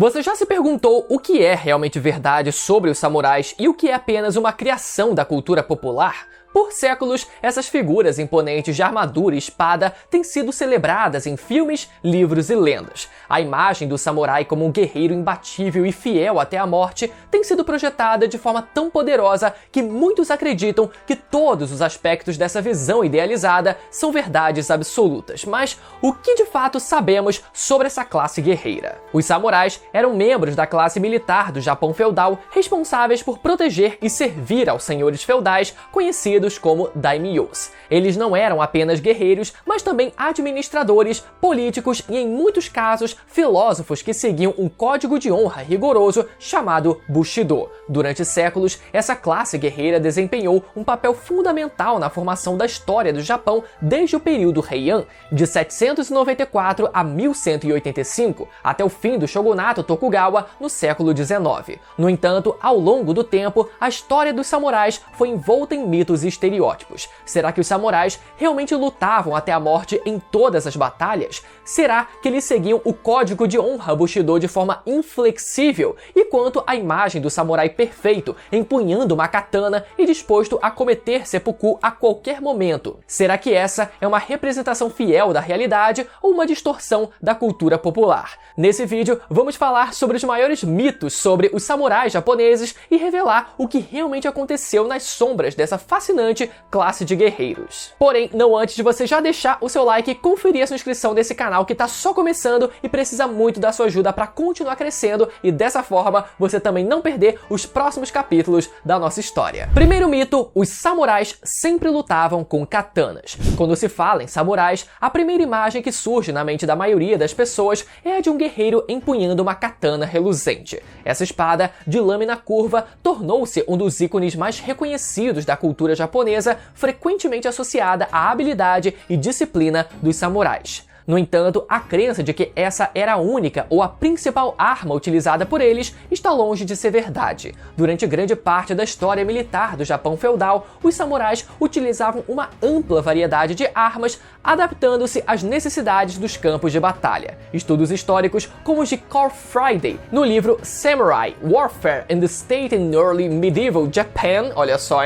Você já se perguntou o que é realmente verdade sobre os samurais e o que é apenas uma criação da cultura popular? Por séculos, essas figuras imponentes de armadura e espada têm sido celebradas em filmes, livros e lendas. A imagem do samurai como um guerreiro imbatível e fiel até a morte tem sido projetada de forma tão poderosa que muitos acreditam que todos os aspectos dessa visão idealizada são verdades absolutas. Mas o que de fato sabemos sobre essa classe guerreira? Os samurais eram membros da classe militar do Japão feudal, responsáveis por proteger e servir aos senhores feudais, conhecidos como daimyos. Eles não eram apenas guerreiros, mas também administradores, políticos e, em muitos casos, filósofos que seguiam um código de honra rigoroso chamado Bushido. Durante séculos, essa classe guerreira desempenhou um papel fundamental na formação da história do Japão desde o período Heian, de 794 a 1185, até o fim do shogunato Tokugawa no século XIX. No entanto, ao longo do tempo, a história dos samurais foi envolta em mitos e estereótipos. Será que os samurais realmente lutavam até a morte em todas as batalhas? Será que eles seguiam o código de honra Bushido de forma inflexível? E quanto à imagem do samurai perfeito, empunhando uma katana e disposto a cometer seppuku a qualquer momento? Será que essa é uma representação fiel da realidade ou uma distorção da cultura popular? Nesse vídeo, vamos falar sobre os maiores mitos sobre os samurais japoneses e revelar o que realmente aconteceu nas sombras dessa fascinante classe de guerreiros. Porém, não antes de você já deixar o seu like e conferir a sua inscrição nesse canal que tá só começando e precisa muito da sua ajuda para continuar crescendo e dessa forma você também não perder os próximos capítulos da nossa história. Primeiro mito: os samurais sempre lutavam com katanas. Quando se fala em samurais, a primeira imagem que surge na mente da maioria das pessoas é a de um guerreiro empunhando uma katana reluzente. Essa espada de lâmina curva tornou-se um dos ícones mais reconhecidos da cultura japonesa, frequentemente associada à habilidade e disciplina dos samurais. No entanto, a crença de que essa era a única ou a principal arma utilizada por eles está longe de ser verdade. Durante grande parte da história militar do Japão feudal, os samurais utilizavam uma ampla variedade de armas, adaptando-se às necessidades dos campos de batalha. Estudos históricos, como os de Carl Friday, no livro Samurai: Warfare in the State in Early Medieval Japan, olha só,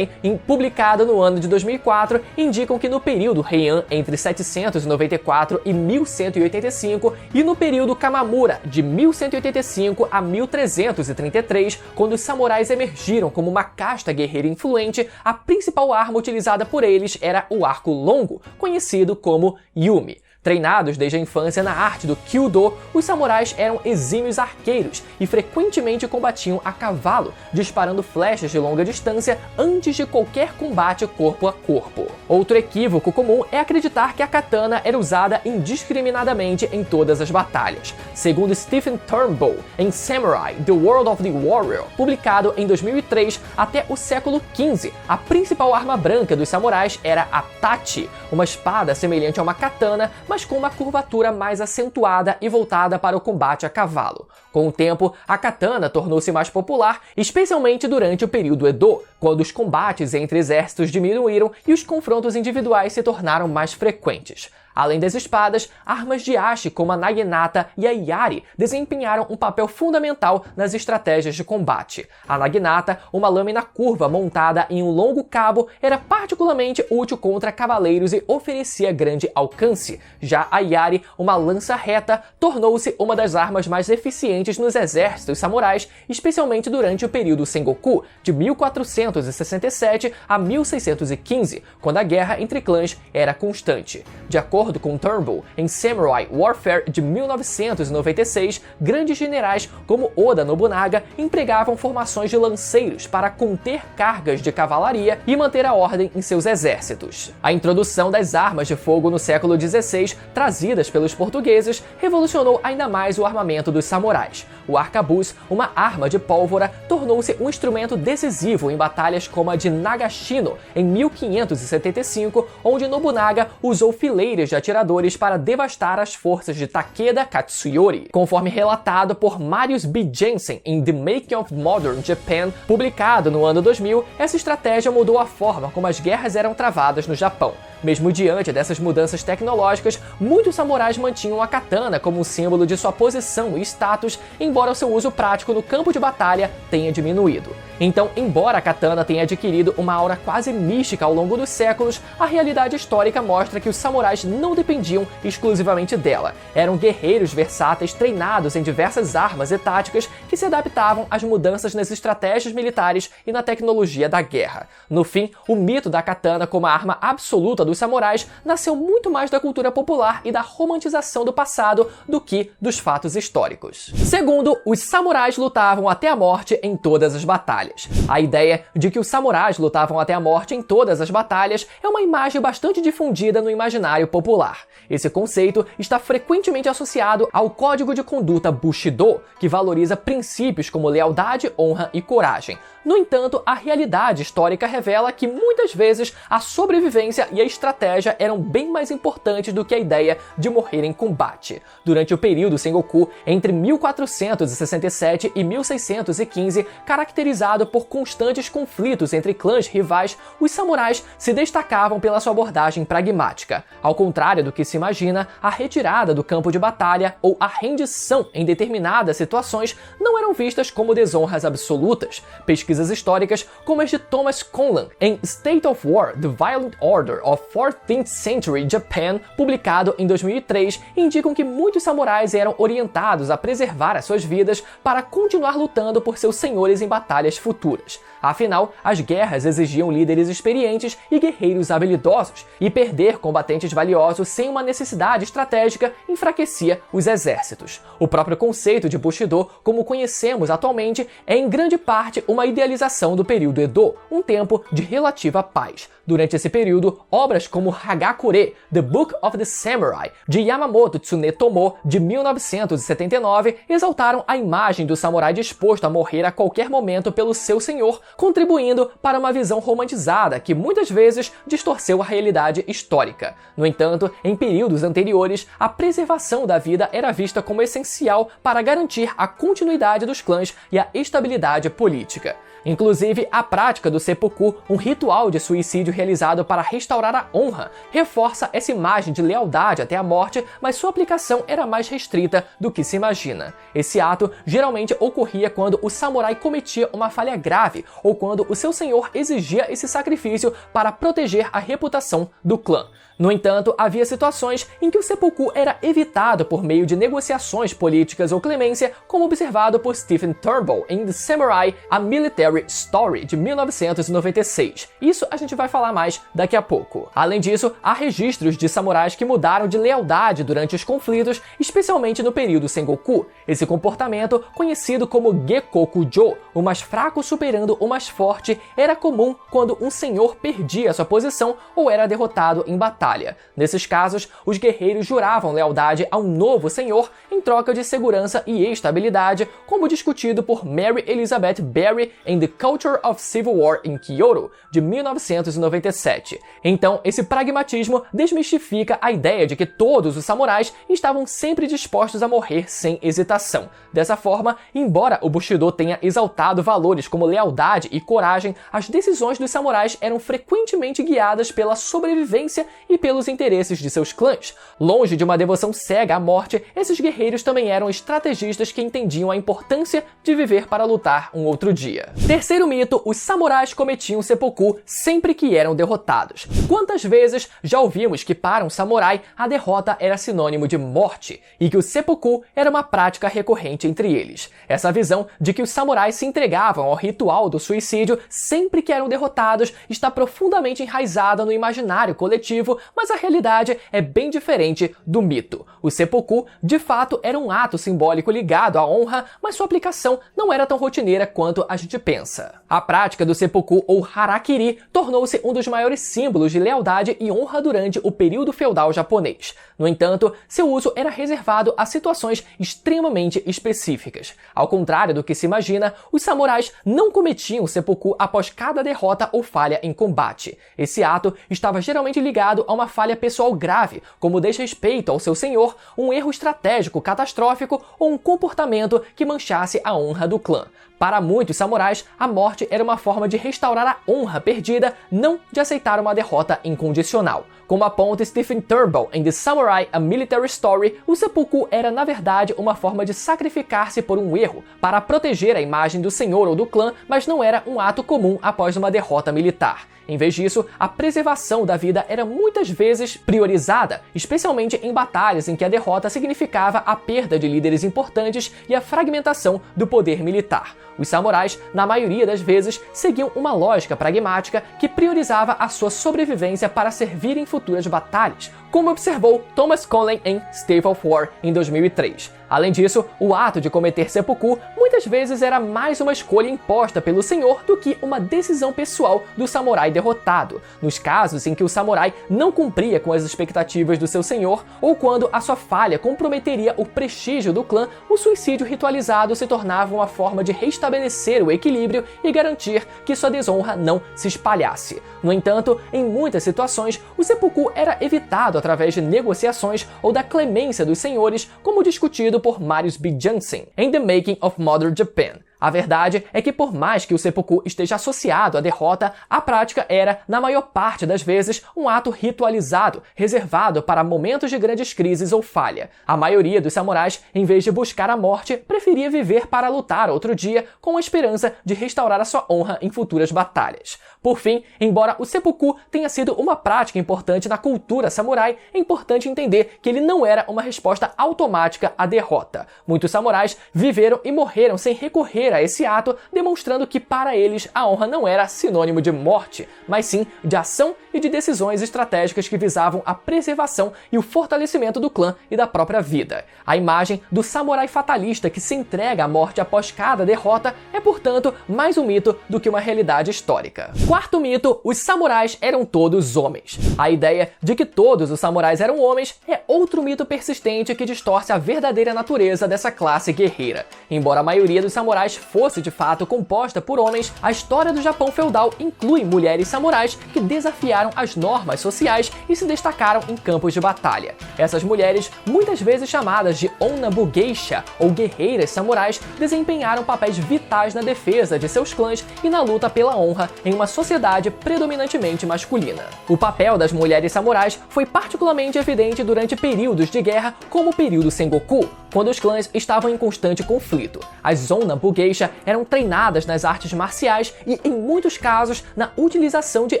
publicado no ano de 2004, indicam que no período Heian, entre 794 e 1185, e no período Kamamura, de 1185 a 1333, quando os samurais emergiram como uma casta guerreira influente, a principal arma utilizada por eles era o arco longo, conhecido como Yumi. Treinados desde a infância na arte do Kyudo, os samurais eram exímios arqueiros e frequentemente combatiam a cavalo, disparando flechas de longa distância antes de qualquer combate corpo a corpo. Outro equívoco comum é acreditar que a katana era usada indiscriminadamente em todas as batalhas. Segundo Stephen Turnbull, em Samurai: The World of the Warrior, publicado em 2003, até o século XV, a principal arma branca dos samurais era a tachi, uma espada semelhante a uma katana, mas com uma curvatura mais acentuada e voltada para o combate a cavalo. Com o tempo, a katana tornou-se mais popular, especialmente durante o período Edo, quando os combates entre exércitos diminuíram e os confrontos individuais se tornaram mais frequentes. Além das espadas, armas de haste como a naginata e a yari desempenharam um papel fundamental nas estratégias de combate. A naginata, uma lâmina curva montada em um longo cabo, era particularmente útil contra cavaleiros e oferecia grande alcance. Já a yari, uma lança reta, tornou-se uma das armas mais eficientes nos exércitos samurais, especialmente durante o período Sengoku, de 1467 a 1615, quando a guerra entre clãs era constante. De acordo com Turnbull, em Samurai: Warfare de 1996, grandes generais como Oda Nobunaga empregavam formações de lanceiros para conter cargas de cavalaria e manter a ordem em seus exércitos. A introdução das armas de fogo no século XVI, trazidas pelos portugueses, revolucionou ainda mais o armamento dos samurais. O arcabuz, uma arma de pólvora, tornou-se um instrumento decisivo em batalhas como a de Nagashino, em 1575, onde Nobunaga usou fileiras de atiradores para devastar as forças de Takeda Katsuyori. Conforme relatado por Marius B. Jensen em The Making of Modern Japan, publicado no ano 2000, essa estratégia mudou a forma como as guerras eram travadas no Japão. Mesmo diante dessas mudanças tecnológicas, muitos samurais mantinham a katana como um símbolo de sua posição e status, embora o seu uso prático no campo de batalha tenha diminuído. Então, embora a katana tenha adquirido uma aura quase mística ao longo dos séculos, a realidade histórica mostra que os samurais não dependiam exclusivamente dela. Eram guerreiros versáteis treinados em diversas armas e táticas que se adaptavam às mudanças nas estratégias militares e na tecnologia da guerra. No fim, o mito da katana como a arma absoluta dos samurais nasceu muito mais da cultura popular e da romantização do passado do que dos fatos históricos. Segundo, os samurais lutavam até a morte em todas as batalhas. A ideia de que os samurais lutavam até a morte em todas as batalhas é uma imagem bastante difundida no imaginário popular. Esse conceito está frequentemente associado ao código de conduta Bushido, que valoriza princípios como lealdade, honra e coragem. No entanto, a realidade histórica revela que muitas vezes a sobrevivência e a estratégia eram bem mais importantes do que a ideia de morrer em combate. Durante o período Sengoku, entre 1467 e 1615, caracterizado por constantes conflitos entre clãs rivais, os samurais se destacavam pela sua abordagem pragmática. Ao contrário do que se imagina, a retirada do campo de batalha ou a rendição em determinadas situações não eram vistas como desonras absolutas. Pesquisas históricas, como as de Thomas Conlan em State of War: The Violent Order of 14th Century Japan, publicado em 2003, indicam que muitos samurais eram orientados a preservar as suas vidas para continuar lutando por seus senhores em batalhas futuras. Afinal, as guerras exigiam líderes experientes e guerreiros habilidosos, e perder combatentes valiosos sem uma necessidade estratégica enfraquecia os exércitos. O próprio conceito de Bushido, como conhecemos atualmente, é em grande parte uma idealização do período Edo, um tempo de relativa paz. Durante esse período, obras como Hagakure, The Book of the Samurai, de Yamamoto Tsunetomo, de 1979, exaltaram a imagem do samurai disposto a morrer a qualquer momento pelo seu senhor, contribuindo para uma visão romantizada que muitas vezes distorceu a realidade histórica. No entanto, em períodos anteriores, a preservação da vida era vista como essencial para garantir a continuidade dos clãs e a estabilidade política. Inclusive, a prática do seppuku, um ritual de suicídio realizado para restaurar a honra, reforça essa imagem de lealdade até a morte, mas sua aplicação era mais restrita do que se imagina. Esse ato geralmente ocorria quando o samurai cometia uma falha grave ou quando o seu senhor exigia esse sacrifício para proteger a reputação do clã. No entanto, havia situações em que o seppuku era evitado por meio de negociações políticas ou clemência, como observado por Stephen Turnbull em The Samurai: A Military Story, de 1996. Isso a gente vai falar mais daqui a pouco. Além disso, há registros de samurais que mudaram de lealdade durante os conflitos, especialmente no período Sengoku. Esse comportamento, conhecido como Gekkokujo, o mais fraco superando o mais forte, era comum quando um senhor perdia sua posição ou era derrotado em batalha. Nesses casos, os guerreiros juravam lealdade a um novo senhor em troca de segurança e estabilidade, como discutido por Mary Elizabeth Berry em The Culture of Civil War in Kyoto, de 1997. Então, esse pragmatismo desmistifica a ideia de que todos os samurais estavam sempre dispostos a morrer sem hesitação. Dessa forma, embora o Bushido tenha exaltado valores como lealdade e coragem, as decisões dos samurais eram frequentemente guiadas pela sobrevivência e pelos interesses de seus clãs. Longe de uma devoção cega à morte, esses guerreiros também eram estrategistas que entendiam a importância de viver para lutar um outro dia. Terceiro mito: os samurais cometiam seppuku sempre que eram derrotados. Quantas vezes já ouvimos que para um samurai a derrota era sinônimo de morte e que o seppuku era uma prática recorrente entre eles? Essa visão de que os samurais se entregavam ao ritual do suicídio sempre que eram derrotados está profundamente enraizada no imaginário coletivo, mas a realidade é bem diferente do mito. O seppuku, de fato, era um ato simbólico ligado à honra, mas sua aplicação não era tão rotineira quanto a gente pensa. A prática do seppuku, ou harakiri, tornou-se um dos maiores símbolos de lealdade e honra durante o período feudal japonês. No entanto, seu uso era reservado a situações extremamente específicas. Ao contrário do que se imagina, os samurais não cometiam seppuku após cada derrota ou falha em combate. Esse ato estava geralmente ligado a uma falha pessoal grave, como desrespeito ao seu senhor, um erro estratégico catastrófico ou um comportamento que manchasse a honra do clã. Para muitos samurais, a morte era uma forma de restaurar a honra perdida, não de aceitar uma derrota incondicional. Como aponta Stephen Turnbull em The Samurai: A Military Story, o seppuku era na verdade uma forma de sacrificar-se por um erro, para proteger a imagem do senhor ou do clã, mas não era um ato comum após uma derrota militar. Em vez disso, a preservação da vida era muitas vezes priorizada, especialmente em batalhas em que a derrota significava a perda de líderes importantes e a fragmentação do poder militar. Os samurais, na maioria das vezes, seguiam uma lógica pragmática que priorizava a sua sobrevivência para servir em futuras batalhas, como observou Thomas Conley em State of War em 2003. Além disso, o ato de cometer seppuku muitas vezes era mais uma escolha imposta pelo senhor do que uma decisão pessoal do samurai derrotado, nos casos em que o samurai não cumpria com as expectativas do seu senhor ou quando a sua falha comprometeria o prestígio do clã, o suicídio ritualizado se tornava uma forma de restabelecer o equilíbrio e garantir que sua desonra não se espalhasse. No entanto, em muitas situações, o seppuku era evitado através de negociações ou da clemência dos senhores, como discutido por Marius B. Jansen em The Making of Modern Japan. A verdade é que por mais que o seppuku esteja associado à derrota, a prática era, na maior parte das vezes, um ato ritualizado, reservado para momentos de grandes crises ou falha. A maioria dos samurais, em vez de buscar a morte, preferia viver para lutar outro dia com a esperança de restaurar a sua honra em futuras batalhas. Por fim, embora o seppuku tenha sido uma prática importante na cultura samurai, é importante entender que ele não era uma resposta automática à derrota. Muitos samurais viveram e morreram sem recorrer a esse ato, demonstrando que para eles a honra não era sinônimo de morte, mas sim de ação e de decisões estratégicas que visavam a preservação e o fortalecimento do clã e da própria vida. A imagem do samurai fatalista que se entrega à morte após cada derrota é, portanto, mais um mito do que uma realidade histórica. Quarto mito: os samurais eram todos homens. A ideia de que todos os samurais eram homens é outro mito persistente que distorce a verdadeira natureza dessa classe guerreira. Embora a maioria dos samurais fosse de fato composta por homens, a história do Japão feudal inclui mulheres samurais que desafiaram as normas sociais e se destacaram em campos de batalha. Essas mulheres, muitas vezes chamadas de Onnabu Geisha ou guerreiras samurais, desempenharam papéis vitais na defesa de seus clãs e na luta pela honra em uma sociedade predominantemente masculina. O papel das mulheres samurais foi particularmente evidente durante períodos de guerra, como o período Sengoku, quando os clãs estavam em constante conflito. As Onnabu Geisha eram treinadas nas artes marciais e, em muitos casos, na utilização de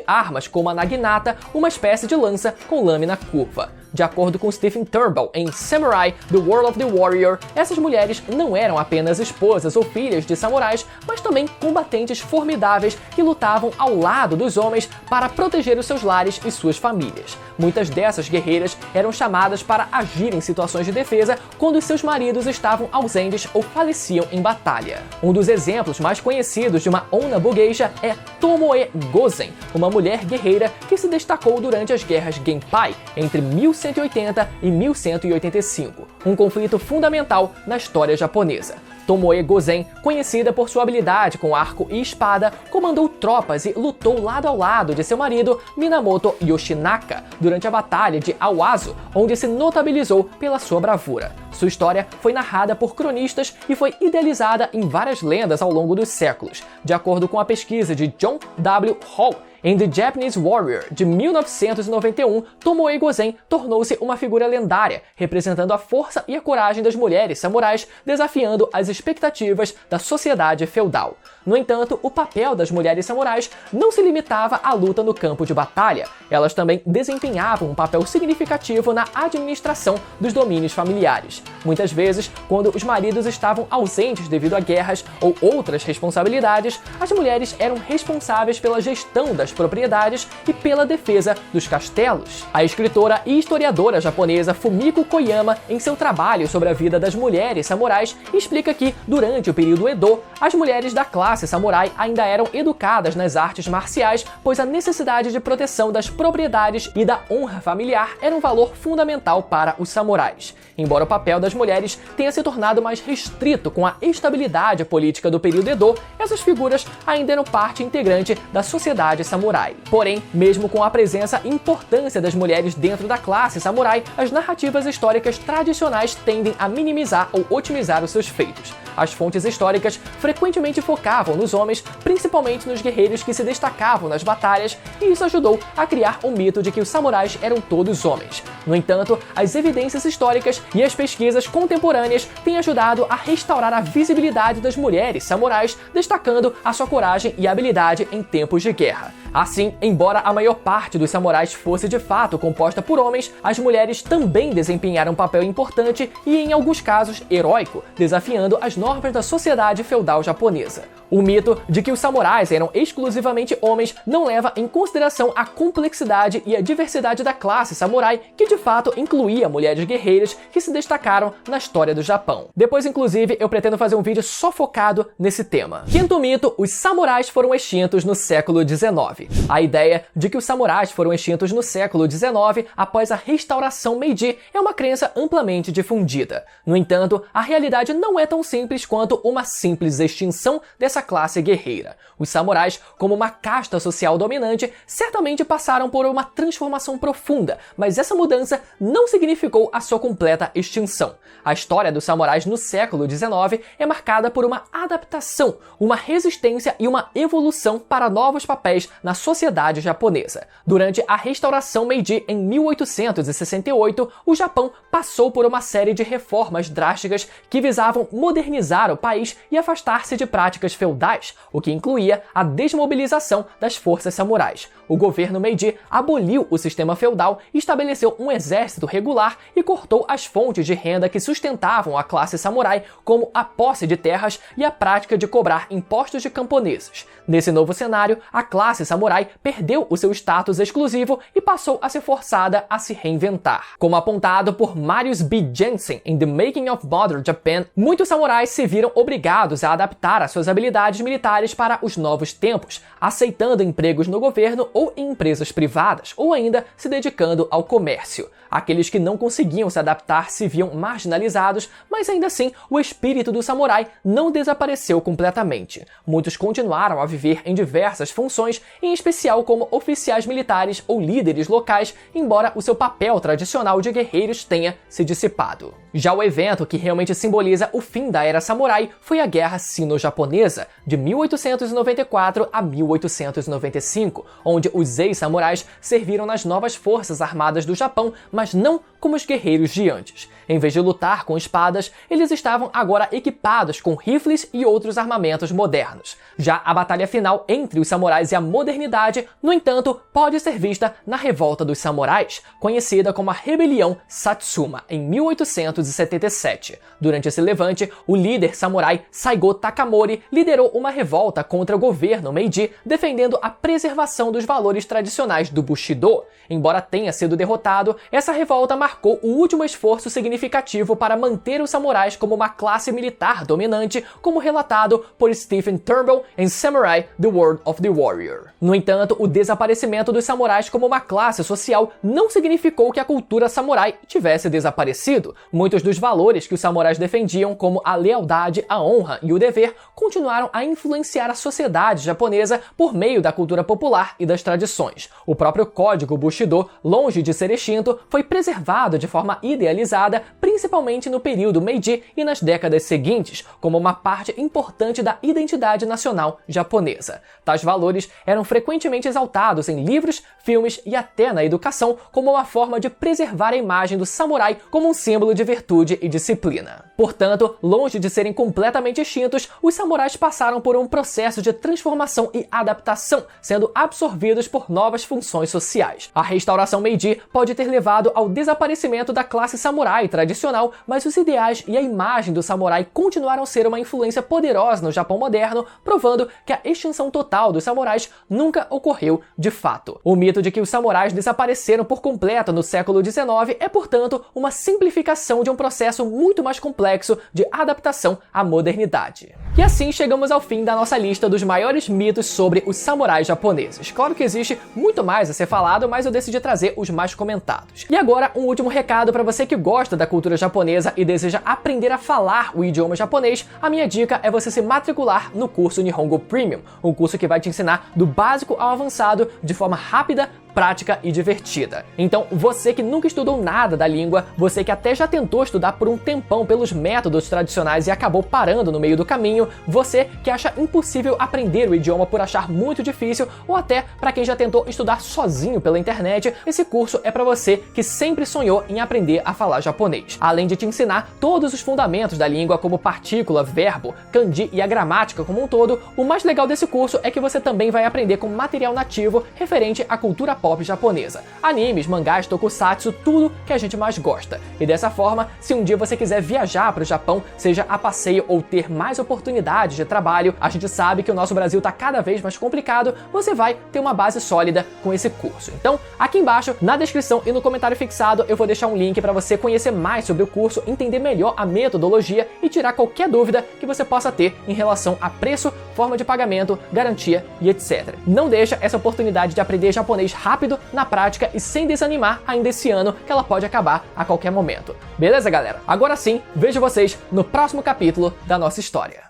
armas como a naginata, uma espécie de lança com lâmina curva. De acordo com Stephen Turnbull em Samurai: The World of the Warrior, essas mulheres não eram apenas esposas ou filhas de samurais, mas também combatentes formidáveis que lutavam ao lado dos homens para proteger os seus lares e suas famílias. Muitas dessas guerreiras eram chamadas para agir em situações de defesa quando seus maridos estavam ausentes ou faleciam em batalha. Um dos exemplos mais conhecidos de uma Onnabu Geisha é Tomoe Gozen, uma mulher guerreira que se destacou durante as guerras Genpai entre 1180 e 1185, um conflito fundamental na história japonesa. Tomoe Gozen, conhecida por sua habilidade com arco e espada, comandou tropas e lutou lado ao lado de seu marido Minamoto Yoshinaka durante a Batalha de Awazu, onde se notabilizou pela sua bravura. Sua história foi narrada por cronistas e foi idealizada em várias lendas ao longo dos séculos. De acordo com a pesquisa de John W. Hall, em The Japanese Warrior, de 1991, Tomoe Gozen tornou-se uma figura lendária, representando a força e a coragem das mulheres samurais, desafiando as expectativas da sociedade feudal. No entanto, o papel das mulheres samurais não se limitava à luta no campo de batalha. Elas também desempenhavam um papel significativo na administração dos domínios familiares. Muitas vezes, quando os maridos estavam ausentes devido a guerras ou outras responsabilidades, as mulheres eram responsáveis pela gestão das propriedades e pela defesa dos castelos. A escritora e historiadora japonesa Fumiko Koyama, em seu trabalho sobre a vida das mulheres samurais, explica que, durante o período Edo, as mulheres da classe samurai ainda eram educadas nas artes marciais, pois a necessidade de proteção das propriedades e da honra familiar era um valor fundamental para os samurais. Embora o papel das mulheres tenha se tornado mais restrito com a estabilidade política do período Edo, essas figuras ainda eram parte integrante da sociedade samurai. samurai. Porém, mesmo com a presença e importância das mulheres dentro da classe samurai, as narrativas históricas tradicionais tendem a minimizar ou otimizar os seus feitos. As fontes históricas frequentemente focavam nos homens, principalmente nos guerreiros que se destacavam nas batalhas, e isso ajudou a criar um mito de que os samurais eram todos homens. No entanto, as evidências históricas e as pesquisas contemporâneas têm ajudado a restaurar a visibilidade das mulheres samurais, destacando a sua coragem e habilidade em tempos de guerra. Assim, embora a maior parte dos samurais fosse de fato composta por homens, as mulheres também desempenharam um papel importante e, em alguns casos, heróico, desafiando as normas da sociedade feudal japonesa. O mito de que os samurais eram exclusivamente homens não leva em consideração a complexidade e a diversidade da classe samurai, que de fato incluía mulheres guerreiras que se destacaram na história do Japão. Depois, inclusive, eu pretendo fazer um vídeo só focado nesse tema. Quinto mito: os samurais foram extintos no século XIX. A ideia de que os samurais foram extintos no século XIX após a restauração Meiji é uma crença amplamente difundida. No entanto, a realidade não é tão simples quanto uma simples extinção dessa classe guerreira. Os samurais, como uma casta social dominante, certamente passaram por uma transformação profunda, mas essa mudança não significou a sua completa extinção. A história dos samurais no século XIX é marcada por uma adaptação, uma resistência e uma evolução para novos papéis na sociedade japonesa. Durante a restauração Meiji em 1868, o Japão passou por uma série de reformas drásticas que visavam modernizar o país e afastar-se de práticas feudais, o que incluía a desmobilização das forças samurais. O governo Meiji aboliu o sistema feudal, estabeleceu um exército regular e cortou as fontes de renda que sustentavam a classe samurai, como a posse de terras e a prática de cobrar impostos de camponeses. Nesse novo cenário, a classe samurai perdeu o seu status exclusivo e passou a ser forçada a se reinventar. Como apontado por Marius B. Jensen em The Making of Modern Japan, muitos samurais se viram obrigados a adaptar as suas habilidades militares para os novos tempos, aceitando empregos no governo ou em empresas privadas, ou ainda se dedicando ao comércio. Aqueles que não conseguiam se adaptar se viam marginalizados, mas ainda assim o espírito do samurai não desapareceu completamente. Muitos continuaram a viver em diversas funções, em especial como oficiais militares ou líderes locais, embora o seu papel tradicional de guerreiros tenha se dissipado. Já o evento que realmente simboliza o fim da era samurai foi a Guerra Sino-Japonesa, de 1894 a 1895, onde os ex-samurais serviram nas novas forças armadas do Japão, mas não como os guerreiros de antes. Em vez de lutar com espadas, eles estavam agora equipados com rifles e outros armamentos modernos. Já a batalha final entre os samurais e a modernidade, no entanto, pode ser vista na Revolta dos Samurais, conhecida como a Rebelião Satsuma, em 1877. Durante esse levante, o líder samurai Saigo Takamori liderou uma revolta contra o governo Meiji, defendendo a preservação dos valores tradicionais do Bushido. Embora tenha sido derrotado, essa revolta marcou o último esforço significativo para manter os samurais como uma classe militar dominante, como relatado por Stephen Turnbull em Samurai: The World of the Warrior. No entanto, o desaparecimento dos samurais como uma classe social não significou que a cultura samurai tivesse desaparecido. Muitos dos valores que os samurais defendiam, como a lealdade, a honra e o dever, continuaram a influenciar a sociedade japonesa por meio da cultura popular e das tradições. O próprio código Bushido, longe de ser extinto, foi preservado de forma idealizada, principalmente no período Meiji e nas décadas seguintes, como uma parte importante da identidade nacional japonesa. Tais valores eram frequentemente exaltados em livros, filmes e até na educação como uma forma de preservar a imagem do samurai como um símbolo de virtude e disciplina. Portanto, longe de serem completamente extintos, os samurais passaram por um processo de transformação e adaptação, sendo absorvidos por novas funções sociais. A restauração Meiji pode ter levado ao desaparecimento da classe samurai tradicional, mas os ideais e a imagem do samurai continuaram a ser uma influência poderosa no Japão moderno, provando que a extinção total dos samurais nunca ocorreu de fato. O mito de que os samurais desapareceram por completo no século XIX é, portanto, uma simplificação de um processo muito mais complexo de adaptação à modernidade. E assim chegamos ao fim da nossa lista dos maiores mitos sobre os samurais japoneses. Claro que existe muito mais a ser falado, mas eu decidi trazer os mais comentados. E agora, um último recado para você que gosta da cultura japonesa e deseja aprender a falar o idioma japonês, a minha dica é você se matricular no curso Nihongo Premium, um curso que vai te ensinar do básico ao avançado de forma rápida, prática e divertida. Então, você que nunca estudou nada da língua, você que até já tentou estudar por um tempão pelos métodos tradicionais e acabou parando no meio do caminho, você que acha impossível aprender o idioma por achar muito difícil, ou até para quem já tentou estudar sozinho pela internet, esse curso é para você que sempre sonhou em aprender a falar japonês. Além de te ensinar todos os fundamentos da língua, como partícula, verbo, kanji e a gramática como um todo, o mais legal desse curso é que você também vai aprender com material nativo referente à cultura pop japonesa. Animes, mangás, tokusatsu, tudo que a gente mais gosta. E dessa forma, se um dia você quiser viajar para o Japão, seja a passeio ou ter mais oportunidades de trabalho, a gente sabe que o nosso Brasil está cada vez mais complicado, você vai ter uma base sólida com esse curso. Então, aqui embaixo, na descrição e no comentário fixado, eu vou deixar um link para você conhecer mais sobre o curso, entender melhor a metodologia e tirar qualquer dúvida que você possa ter em relação a preço, forma de pagamento, garantia e etc. Não deixa essa oportunidade de aprender japonês rápido, na prática e sem desanimar ainda esse ano, que ela pode acabar a qualquer momento. Beleza, galera? Agora sim, vejo vocês no próximo capítulo da nossa história.